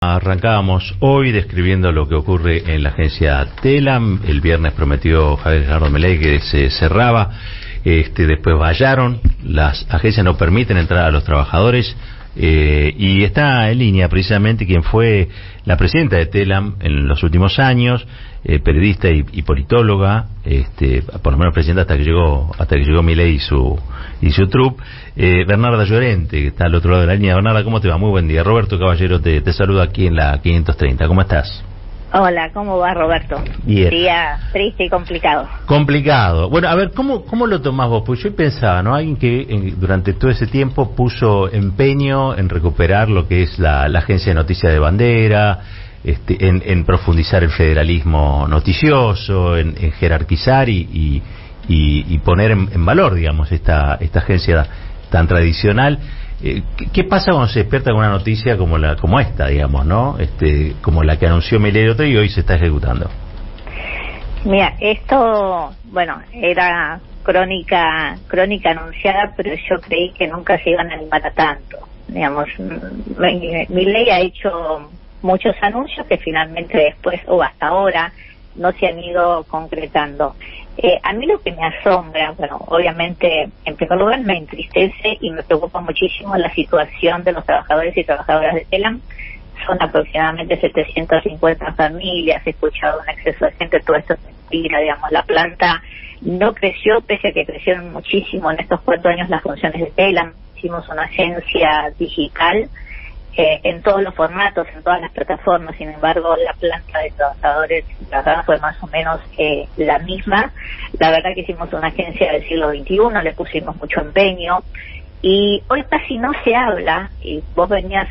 Arrancábamos hoy describiendo lo que ocurre en la agencia Telam. El viernes prometió Javier Gerardo Milei que se cerraba. Después vallaron. Las agencias no permiten entrar a los trabajadores. Y está en línea precisamente quien fue la presidenta de Telam en los últimos años, periodista y politóloga, por lo menos presidenta hasta que llegó Milei y su troupe, Bernarda Llorente, que está al otro lado de la línea. Bernarda, ¿cómo te va? Muy buen día. Roberto Caballero te saluda aquí en la 530. ¿Cómo estás? Hola, ¿cómo va, Roberto? Bien. Día triste y complicado. Complicado. Bueno, a ver, ¿cómo lo tomás vos? Pues yo pensaba, ¿no? Alguien que durante todo ese tiempo puso empeño en recuperar lo que es la agencia de noticias de bandera, en profundizar el federalismo noticioso, en jerarquizar y poner en valor, digamos, esta agencia tan tradicional. ¿Qué pasa cuando se despierta con una noticia como esta, digamos, ¿no? Como la que anunció Milei otro y hoy se está ejecutando. Mira, esto, bueno, era crónica anunciada, pero yo creí que nunca se iban a animar a tanto. Digamos, Milei ha hecho muchos anuncios que finalmente después, o hasta ahora, no se han ido concretando. A mí lo que me asombra, bueno, obviamente, en primer lugar me entristece y me preocupa muchísimo la situación de los trabajadores y trabajadoras de Telam. Son aproximadamente 750 familias, he escuchado un exceso de gente, todo esto es mentira, digamos, la planta no creció, pese a que crecieron muchísimo en estos 4 años las funciones de Telam. Hicimos una agencia digital, en todos los formatos, en todas las plataformas. Sin embargo, la planta de trabajadores y trabajadoras fue más o menos la misma. La verdad que hicimos una agencia del siglo XXI, le pusimos mucho empeño y hoy casi no se habla. Y vos venías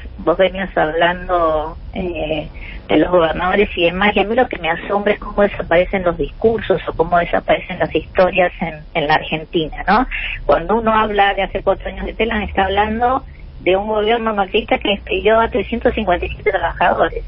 hablando de los gobernadores y demás, y a mí lo que me asombra es cómo desaparecen los discursos o cómo desaparecen las historias en la Argentina, ¿no? Cuando uno habla de hace 4 años de Telam, está hablando de un gobierno macrista que despidió a 357 trabajadores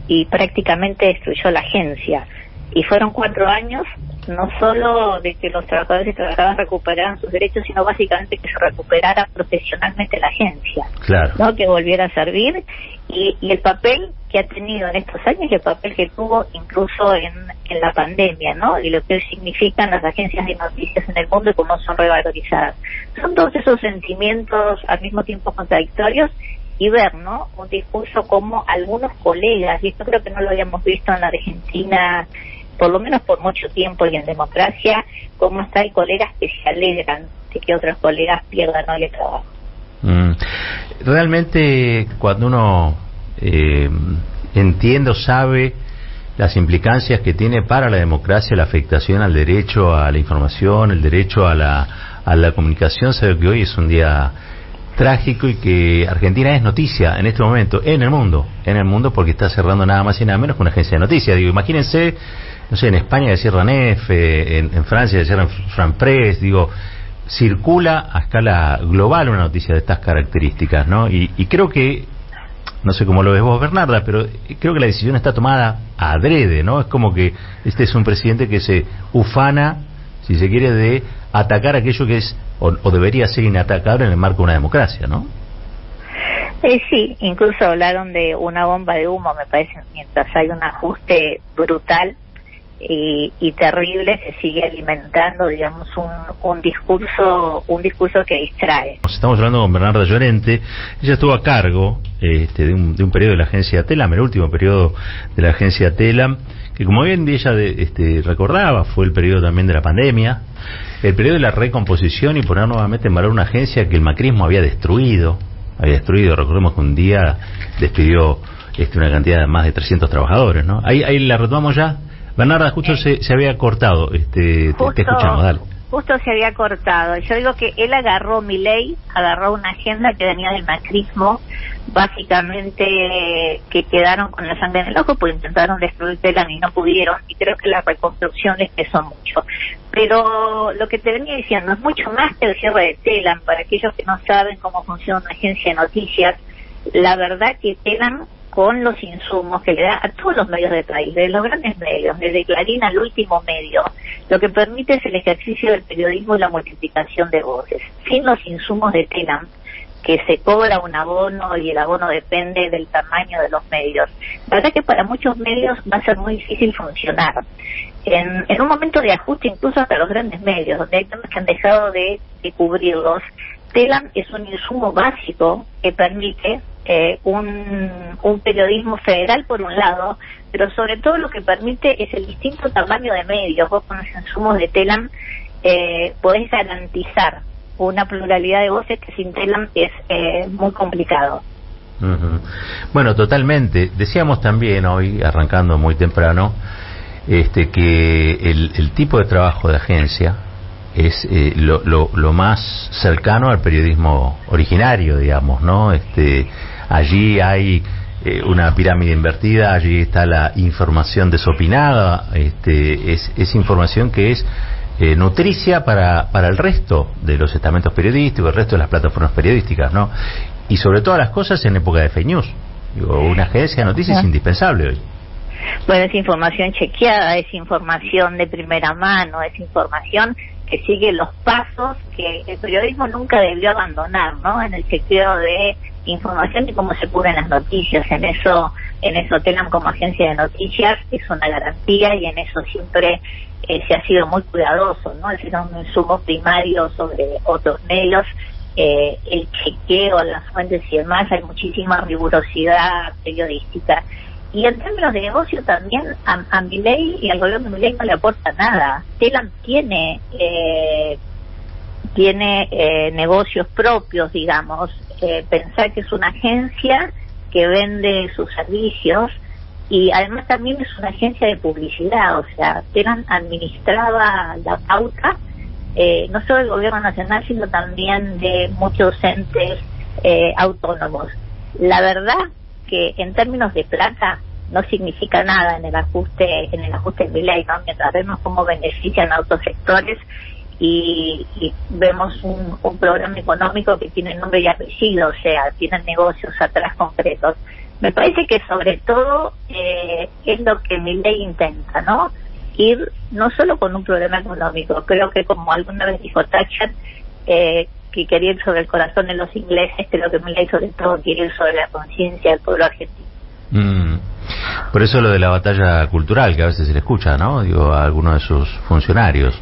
y prácticamente destruyó la agencia. Y fueron 4 años no solo de que los trabajadores y trabajadoras recuperaran sus derechos, sino básicamente que se recuperara profesionalmente la agencia, claro, ¿no? Que volviera a servir, y el papel que ha tenido en estos años y el papel que tuvo incluso en la pandemia, ¿no? Y lo que significan las agencias de noticias en el mundo y cómo son revalorizadas. Son todos esos sentimientos al mismo tiempo contradictorios, y ver, ¿no?, un discurso como algunos colegas, y esto creo que no lo habíamos visto en la Argentina, por lo menos por mucho tiempo, y en democracia, como hasta hay colegas que se alegran de que otros colegas pierdan hoy el trabajo. Realmente, cuando uno entiende o sabe las implicancias que tiene para la democracia la afectación al derecho a la información, el derecho a la comunicación, sabe que hoy es un día trágico y que Argentina es noticia en este momento en el mundo porque está cerrando nada más y nada menos que una agencia de noticias. Digo, imagínense, no sé, en España cierran EFE, en Francia cierran France, digo, circula a escala global una noticia de estas características, ¿no? Y creo que, no sé cómo lo ves vos, Bernarda, pero creo que la decisión está tomada adrede, ¿no? Es como que este es un presidente que se ufana, si se quiere, de atacar aquello que es o debería ser inatacable en el marco de una democracia, ¿no? Sí, incluso hablaron de una bomba de humo, me parece, mientras hay un ajuste brutal y terrible, se sigue alimentando, digamos, un discurso que distrae. Estamos hablando con Bernarda Llorente. Ella estuvo a cargo de un periodo de la agencia Telam, el último periodo de la agencia Telam, que como bien ella recordaba, fue el periodo también de la pandemia, el periodo de la recomposición y poner nuevamente en valor una agencia que el macrismo había destruido. Recordemos que un día despidió una cantidad de más de 300 trabajadores, ¿no? Ahí la retomamos ya. Bernarda, escucho, se había cortado. Te escuchamos, dale. Justo se había cortado. Yo digo que él Milei agarró una agenda que venía del macrismo, básicamente que quedaron con la sangre en el ojo, pues intentaron destruir Telam y no pudieron, y creo que la reconstrucción les pesó mucho. Pero lo que te venía diciendo es mucho más que el cierre de Telam. Para aquellos que no saben cómo funciona una agencia de noticias, la verdad que Telam, con los insumos que le da a todos los medios del país, de los grandes medios, desde Clarín al último medio, lo que permite es el ejercicio del periodismo y la multiplicación de voces. Sin los insumos de Telam, que se cobra un abono y el abono depende del tamaño de los medios. La verdad que para muchos medios va a ser muy difícil funcionar. En un momento de ajuste incluso hasta los grandes medios, donde hay temas que han dejado de cubrirlos, Telam es un insumo básico que permite un periodismo federal por un lado, pero sobre todo lo que permite es el distinto tamaño de medios. Vos con los insumos de Telam podés garantizar una pluralidad de voces que sin Telam es muy complicado. Uh-huh. Bueno, totalmente. Decíamos también hoy, arrancando muy temprano, que el tipo de trabajo de agencia es lo más cercano al periodismo originario, digamos, ¿no? Allí hay una pirámide invertida, allí está la información desopinada, es información que es nutricia para el resto de los estamentos periodísticos, el resto de las plataformas periodísticas, ¿no? Y sobre todas las cosas en época de fake news. Digo, una agencia de noticias es indispensable hoy. Bueno, es información chequeada, es información de primera mano, es información que sigue los pasos que el periodismo nunca debió abandonar, ¿no? En el chequeo de información y cómo se cubren las noticias. En eso Telam como agencia de noticias es una garantía y en eso siempre se ha sido muy cuidadoso, ¿no? Es un insumo primario sobre otros medios, el chequeo, las fuentes y demás, hay muchísima rigurosidad periodística. Y en términos de negocio también a Milei y al gobierno de Milei no le aporta nada. Telam tiene negocios propios, digamos. Pensar que es una agencia que vende sus servicios y además también es una agencia de publicidad. O sea, Telam administraba la pauta no solo del gobierno nacional sino también de muchos entes autónomos. La verdad que en términos de plata no significa nada en el ajuste de Milei, ¿no? Mientras vemos cómo benefician a otros sectores y vemos un programa económico que tiene nombre y apellido, o sea, tienen negocios atrás concretos. Me parece que sobre todo es lo que Milei intenta, ¿no? Ir no solo con un problema económico, creo que como alguna vez dijo Thatcher, que quería ir sobre el corazón de los ingleses, creo que Milei sobre todo quiere ir sobre la conciencia del pueblo argentino. Por eso lo de la batalla cultural, que a veces se le escucha, ¿no? Digo, a algunos de sus funcionarios.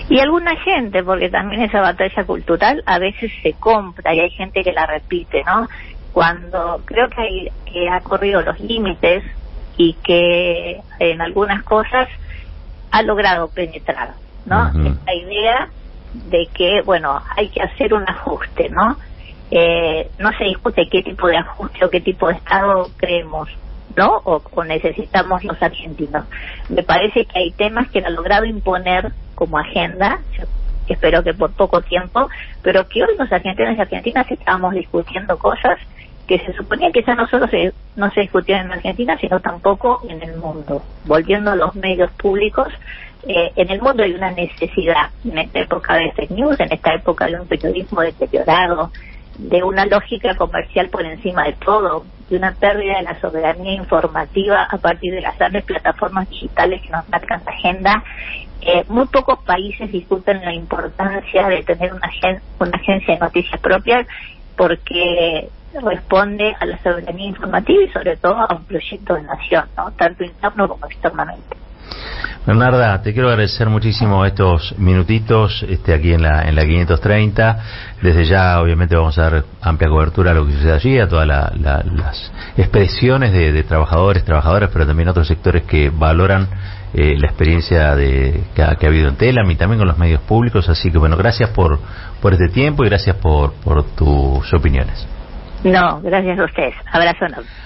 Y alguna gente, porque también esa batalla cultural a veces se compra y hay gente que la repite, ¿no? Cuando creo que ha corrido los límites y que en algunas cosas ha logrado penetrar, ¿no? Uh-huh. Esta idea de que, bueno, hay que hacer un ajuste, ¿no? No se discute qué tipo de ajuste o qué tipo de Estado creemos, ¿no? O necesitamos los argentinos. Me parece que hay temas que han logrado imponer como agenda, yo espero que por poco tiempo, pero que hoy los argentinos y argentinas estamos discutiendo cosas que se suponía que ya no solo no se discutían en Argentina, sino tampoco en el mundo. Volviendo a los medios públicos, en el mundo hay una necesidad, en esta época de fake news, en esta época de un periodismo deteriorado, de una lógica comercial por encima de todo, de una pérdida de la soberanía informativa a partir de las grandes plataformas digitales que nos marcan la agenda. Muy pocos países discuten la importancia de tener una agencia de noticias propias porque responde a la soberanía informativa y sobre todo a un proyecto de nación, ¿no? Tanto interno como externamente. Bernarda, te quiero agradecer muchísimo estos minutitos aquí en la 530. Desde ya, obviamente, vamos a dar amplia cobertura a lo que sucede allí, a todas las expresiones de trabajadores, trabajadoras, pero también otros sectores que valoran la experiencia que ha habido en Telam y también con los medios públicos. Así que, bueno, gracias por este tiempo y gracias por tus opiniones. No, gracias a ustedes. Abrazo enorme.